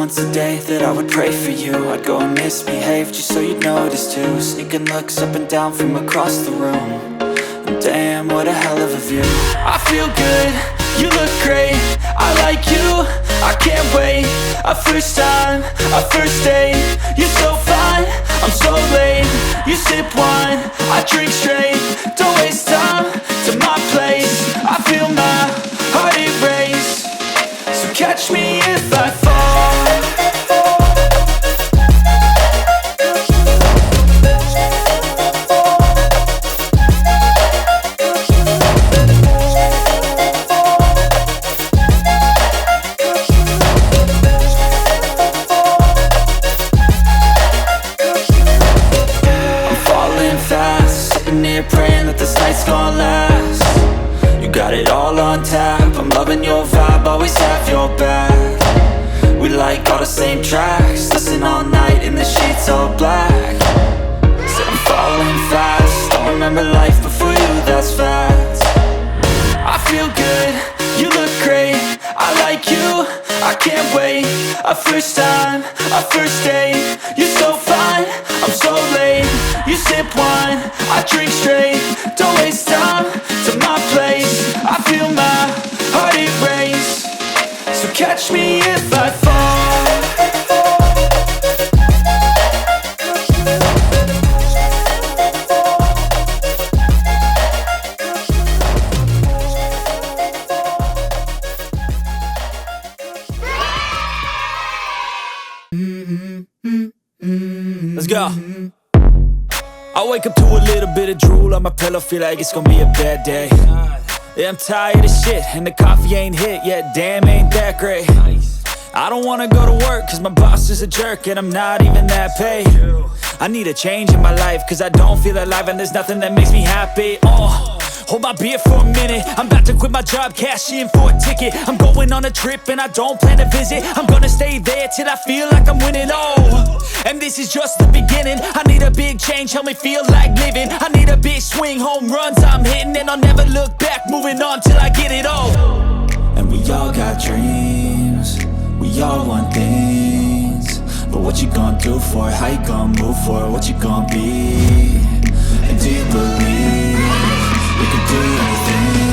once a day that I would pray for you. I'd go and misbehave just so you'd notice too. Sneaking looks up and down from across the room. And damn, what a hell of a view. I feel good, you look great, I like you, I can't wait. A first time, a first date. You're so fine, I'm so late. You sip wine, I drink straight. Don't waste time to my place. I feel my heart erase. So catch me if I fall. Praying that this night's gonna last. You got it all on tap, I'm loving your vibe, always have your back. We like all the same tracks, listen all night in the sheets all black. Said I'm falling fast, don't remember life before you, that's fact. I feel good, you look great, I like you, I can't wait. A first time, a first date. You're so fine, I'm so late. You sip wine, I drink straight. Don't waste time to my place. I feel my heart erase. So catch me if I fall. Let's go. I wake up to a little bit of drool on my pillow, feel like it's gonna be a bad day. Yeah, I'm tired of shit, and the coffee ain't hit yet, damn, ain't that great. I don't wanna go to work, cause my boss is a jerk, and I'm not even that paid. I need a change in my life, cause I don't feel alive, and there's nothing that makes me happy. Hold my beer for a minute, I'm about to quit my job, cash in for a ticket. I'm going on a trip and I don't plan to visit. I'm gonna stay there till I feel like I'm winning, and this is just the beginning. I need a big change, help me feel like living. I need a big swing, home runs I'm hitting, and I'll never look back, moving on till I get it all. And we all got dreams, we all want things. But what you gonna do for it, how you gonna move for it, what you gonna be? And do you believe we can do anything?